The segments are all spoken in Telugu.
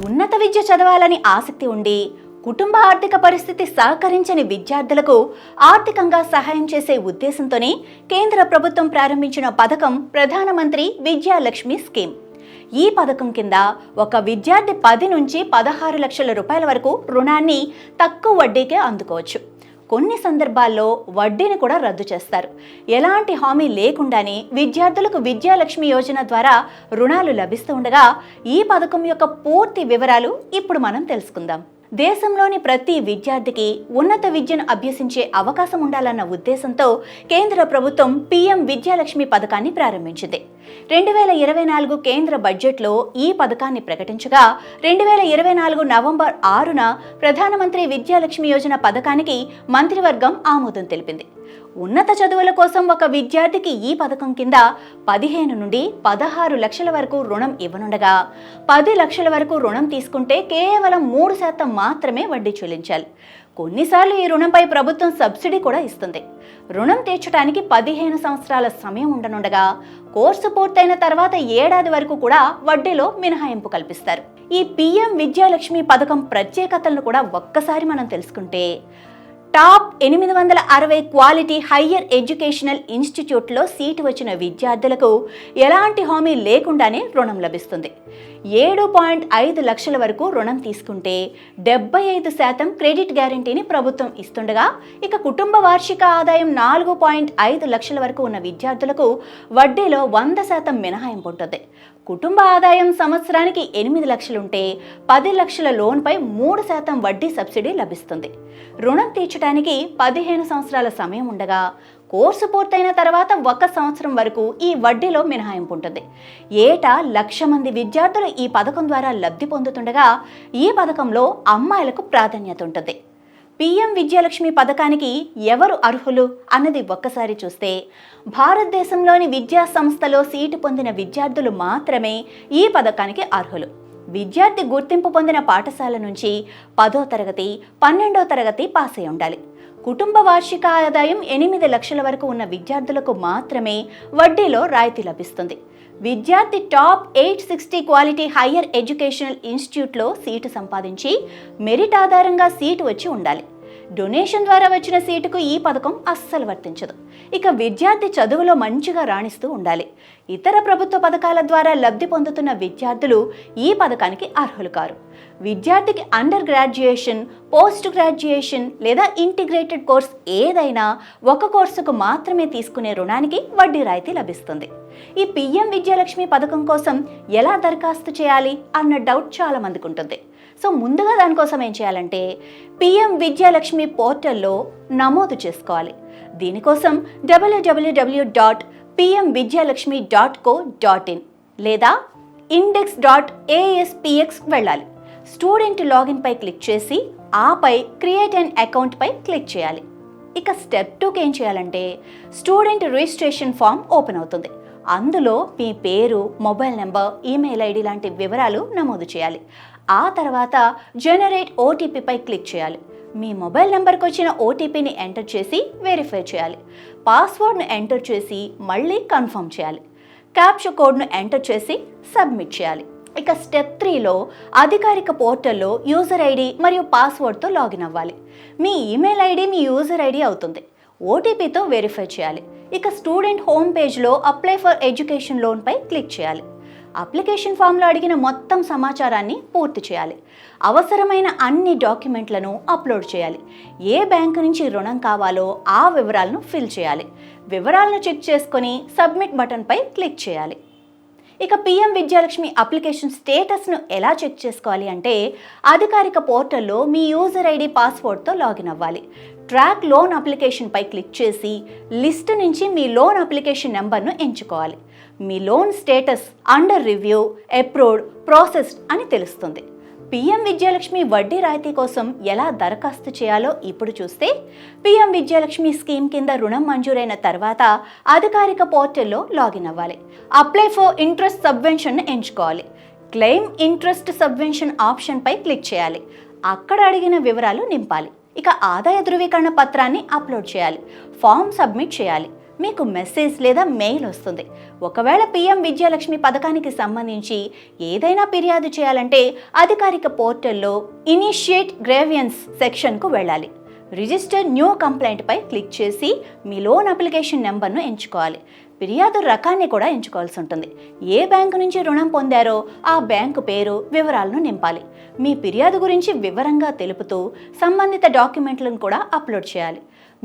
ఉన్నత విద్య చదవాలని ఆసక్తి ఉండి కుటుంబ ఆర్థిక పరిస్థితి సహకరించని విద్యార్థులకు ఆర్థికంగా సహాయం చేసే ఉద్దేశంతోనే కేంద్ర ప్రభుత్వం ప్రారంభించిన పథకం ప్రధానమంత్రి విద్యాలక్ష్మి స్కీమ్. ఈ పథకం కింద ఒక విద్యార్థి 10 నుంచి 16 లక్షల రూపాయల వరకు రుణాన్ని తక్కువ వడ్డీకే అందుకోవచ్చు. కొన్ని సందర్భాల్లో వడ్డీని కూడా రద్దు చేస్తారు. ఎలాంటి హామీ లేకుండానే విద్యార్థులకు విద్యాలక్ష్మి యోజన ద్వారా రుణాలు లభిస్తూ ఉండగా ఈ పథకం యొక్క పూర్తి వివరాలు ఇప్పుడు మనం తెలుసుకుందాం. దేశంలోని ప్రతి విద్యార్థికి ఉన్నత విద్యను అభ్యసించే అవకాశం ఉండాలన్న ఉద్దేశంతో కేంద్ర ప్రభుత్వం పీఎం విద్యాలక్ష్మి పథకాన్ని ప్రారంభించింది. 2024 కేంద్ర బడ్జెట్లో ఈ పథకాన్ని ప్రకటించగా 2024 నవంబర్ 6న ప్రధానమంత్రి విద్యాలక్ష్మి యోజన పథకానికి మంత్రివర్గం ఆమోదం తెలిపింది. ఉన్నత చదువుల కోసం ఒక విద్యార్థికి ఈ పథకం కింద 15 నుండి 16 లక్షల వరకు రుణం ఇవ్వనుండగా 10 లక్షల వరకు రుణం తీసుకుంటే కేవలం 3% మాత్రమే వడ్డీ చెల్లించాలి. కొన్నిసార్లు ఈ రుణంపై ప్రభుత్వం సబ్సిడీ కూడా ఇస్తుంది. రుణం తీర్చడానికి 15 సంవత్సరాల సమయం ఉండనుండగా కోర్సు పూర్తయిన తర్వాత ఏడాది వరకు కూడా వడ్డీలో మినహాయింపు కల్పిస్తారు. ఈ పీఎం విద్యాలక్ష్మి పథకం ప్రత్యేకతలను కూడా ఒక్కసారి మనం తెలుసుకుంటే, టాప్ 860 క్వాలిటీ హయ్యర్ ఎడ్యుకేషనల్ ఇన్స్టిట్యూట్లో సీటు వచ్చిన విద్యార్థులకు ఎలాంటి హామీ లేకుండానే రుణం లభిస్తుంది. 7.5 లక్షల వరకు రుణం తీసుకుంటే 75% క్రెడిట్ గ్యారంటీని ప్రభుత్వం ఇస్తుండగా, ఇక కుటుంబ వార్షిక ఆదాయం 4.5 లక్షల వరకు ఉన్న విద్యార్థులకు వడ్డీలో 100% మినహాయింపు ఉంటుంది. కుటుంబ ఆదాయం సంవత్సరానికి 8 లక్షలుంటే 10 లక్షల లోన్పై 3% వడ్డీ సబ్సిడీ లభిస్తుంది. రుణం తీర్చడానికి 15 సంవత్సరాల సమయం ఉండగా కోర్సు పూర్తయిన తర్వాత 1 సంవత్సరం వరకు ఈ వడ్డీలో మినహాయింపు ఉంటుంది. ఏటా 1,00,000 మంది విద్యార్థులు ఈ పథకం ద్వారా లబ్ధి పొందుతుండగా ఈ పథకంలో అమ్మాయిలకు ప్రాధాన్యత ఉంటుంది. పీఎం విద్యాలక్ష్మి పథకానికి ఎవరు అర్హులు అన్నది ఒక్కసారి చూస్తే, భారతదేశంలోని విద్యా సంస్థలో సీటు పొందిన విద్యార్థులు మాత్రమే ఈ పథకానికి అర్హులు. విద్యార్థి గుర్తింపు పొందిన పాఠశాల నుంచి 10వ తరగతి, 12వ తరగతి పాస్ అయి ఉండాలి. కుటుంబ వార్షిక ఆదాయం 8 లక్షల వరకు ఉన్న విద్యార్థులకు మాత్రమే వడ్డీలో రాయితీ లభిస్తుంది. విద్యార్థి టాప్ 860 క్వాలిటీ హయ్యర్ ఎడ్యుకేషనల్ ఇన్స్టిట్యూట్లో సీటు సంపాదించి మెరిట్ ఆధారంగా సీటు వచ్చి ఉండాలి. డొనేషన్ ద్వారా వచ్చిన సీటుకు ఈ పథకం అస్సలు వర్తించదు. ఇక విద్యార్థి చదువులో మంచిగా రాణిస్తూ ఉండాలి. ఇతర ప్రభుత్వ పథకాల ద్వారా లబ్ధి పొందుతున్న విద్యార్థులు ఈ పథకానికి అర్హులు కారు. విద్యార్థికి అండర్ గ్రాడ్యుయేషన్, పోస్ట్ గ్రాడ్యుయేషన్ లేదా ఇంటిగ్రేటెడ్ కోర్స్ ఏదైనా ఒక కోర్సుకు మాత్రమే తీసుకునే రుణానికి వడ్డీ రాయితీ లభిస్తుంది. ఈ పీఎం విద్యాలక్ష్మి పథకం కోసం ఎలా దరఖాస్తు చేయాలి అన్న డౌట్ చాలా మందికి ఉంటుంది. సో ముందుగా దానికోసం ఏం చేయాలంటే, పీఎం విద్యాలక్ష్మి పోర్టల్లో నమోదు చేసుకోవాలి. దీనికోసం www.pmvidyalakshmi.co.in లేదా index.aspx వెళ్ళాలి. స్టూడెంట్ లాగిన్ పై క్లిక్ చేసి ఆపై క్రియేట్ అన్ అకౌంట్ పై క్లిక్ చేయాలి. ఇక స్టెప్ 2కి ఏం చేయాలంటే, స్టూడెంట్ రిజిస్ట్రేషన్ ఫామ్ ఓపెన్ అవుతుంది. అందులో మీ పేరు, మొబైల్ నెంబర్, ఈమెయిల్ ఐడి లాంటి వివరాలు నమోదు చేయాలి. ఆ తర్వాత జనరేట్ ఓటీపీ పై క్లిక్ చేయాలి. మీ మొబైల్ నెంబర్కి వచ్చిన ఓటీపీని ఎంటర్ చేసి వెరిఫై చేయాలి. పాస్వర్డ్ను ఎంటర్ చేసి మళ్ళీ కన్ఫర్మ్ చేయాలి. క్యాప్చా కోడ్ను ఎంటర్ చేసి సబ్మిట్ చేయాలి. ఇక స్టెప్ 3లో అధికారిక పోర్టల్లో యూజర్ ఐడి మరియు పాస్వర్డ్తో లాగిన్ అవ్వాలి. మీ ఈమెయిల్ ఐడి మీ యూజర్ ఐడి అవుతుంది. ఓటీపీతో వెరిఫై చేయాలి. ఇక స్టూడెంట్ హోమ్ పేజ్లో అప్లై ఫర్ ఎడ్యుకేషన్ లోన్ పై క్లిక్ చేయాలి. అప్లికేషన్ ఫామ్లో అడిగిన మొత్తం సమాచారాన్ని పూర్తి చేయాలి. అవసరమైన అన్ని డాక్యుమెంట్లను అప్లోడ్ చేయాలి. ఏ బ్యాంకు నుంచి రుణం కావాలో ఆ వివరాలను ఫిల్ చేయాలి. వివరాలను చెక్ చేసుకొని సబ్మిట్ బటన్ పై క్లిక్ చేయాలి. ఇక పీఎం విద్యాలక్ష్మి అప్లికేషన్ స్టేటస్ను ఎలా చెక్ చేసుకోవాలి అంటే, అధికారిక పోర్టల్లో మీ యూజర్ ఐడి, పాస్వర్డ్తో లాగిన్ అవ్వాలి. ట్రాక్ లోన్ అప్లికేషన్ పై క్లిక్ చేసి లిస్ట్ నుంచి మీ లోన్ అప్లికేషన్ నెంబర్ను ఎంచుకోవాలి. మీ loan status under review, approved, processed అని తెలుస్తుంది. పీఎం విద్యాలక్ష్మి వడ్డీ రాయితీ కోసం ఎలా దరఖాస్తు చేయాలో ఇప్పుడు చూస్తే, పీఎం విద్యాలక్ష్మి స్కీమ్ కింద రుణం మంజూరైన తర్వాత అధికారిక పోర్టల్లో లాగిన్ అవ్వాలి. అప్లై ఫర్ ఇంట్రెస్ట్ సబ్వెన్షన్ను ఎంచుకోవాలి. క్లెయిమ్ ఇంట్రెస్ట్ సబ్వెన్షన్ ఆప్షన్ పై క్లిక్ చేయాలి. అక్కడ అడిగిన వివరాలు నింపాలి. ఇక ఆదాయ ధృవీకరణ పత్రాన్ని అప్లోడ్ చేయాలి. ఫామ్ సబ్మిట్ చేయాలి. మీకు మెసేజ్ లేదా మెయిల్ వస్తుంది. ఒకవేళ పీఎం విద్యాలక్ష్మి పథకానికి సంబంధించి ఏదైనా ఫిర్యాదు చేయాలంటే అధికారిక పోర్టల్లో ఇనిషియేట్ గ్రేవియన్స్ సెక్షన్కు వెళ్ళాలి. రిజిస్టర్ న్యూ కంప్లైంట్ పై క్లిక్ చేసి మీ లోన్ అప్లికేషన్ నెంబర్ను ఎంచుకోవాలి. ఫిర్యాదు రకాన్ని కూడా ఎంచుకోవాల్సి ఉంటుంది. ఏ బ్యాంకు నుంచి రుణం పొందారో ఆ బ్యాంకు పేరు, వివరాలను నింపాలి. మీ ఫిర్యాదు గురించి వివరంగా తెలుపుతూ సంబంధిత డాక్యుమెంట్లను కూడా అప్లోడ్ చేయాలి.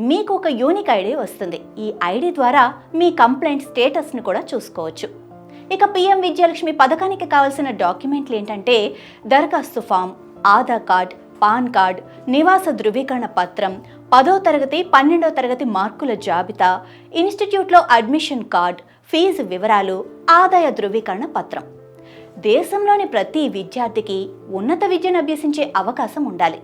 మీకు ఒక యూనిక్ ఐడి వస్తుంది. ఈ ఐడి ద్వారా మీ కంప్లైంట్ స్టేటస్ను కూడా చూసుకోవచ్చు. ఇక పీఎం విద్యాలక్ష్మి పథకానికి కావాల్సిన డాక్యుమెంట్లు ఏంటంటే దరఖాస్తు form, Aadhaar card, PAN card, నివాస ధృవీకరణ పత్రం, 10వ తరగతి 12వ తరగతి మార్కుల జాబితా, ఇన్స్టిట్యూట్లో అడ్మిషన్ కార్డ్, ఫీజు వివరాలు, ఆదాయ ధృవీకరణ పత్రం. దేశంలోని ప్రతి విద్యార్థికి ఉన్నత విద్యను అభ్యసించే అవకాశం ఉండాలి.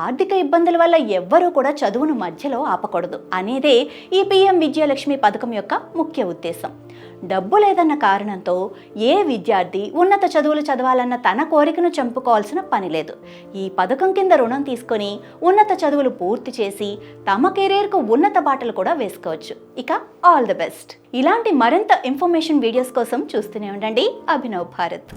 ఆర్థిక ఇబ్బందుల వల్ల ఎవ్వరూ కూడా చదువును మధ్యలో ఆపకూడదు అనేదే ఈ పీఎం విద్యాలక్ష్మి పథకం యొక్క ముఖ్య ఉద్దేశం. డబ్బు లేదన్న కారణంతో ఏ విద్యార్థి ఉన్నత చదువులు చదవాలన్న తన కోరికను చంపుకోవాల్సిన పని లేదు. ఈ పథకం కింద రుణం తీసుకొని ఉన్నత చదువులు పూర్తి చేసి తమ కెరీర్కు ఉన్నత బాటలు కూడా వేసుకోవచ్చు. ఇక ఆల్ ది బెస్ట్. ఇలాంటి మరింత ఇన్ఫర్మేషన్ వీడియోస్ కోసం చూస్తూనే ఉండండి అభినవ్ భారత్.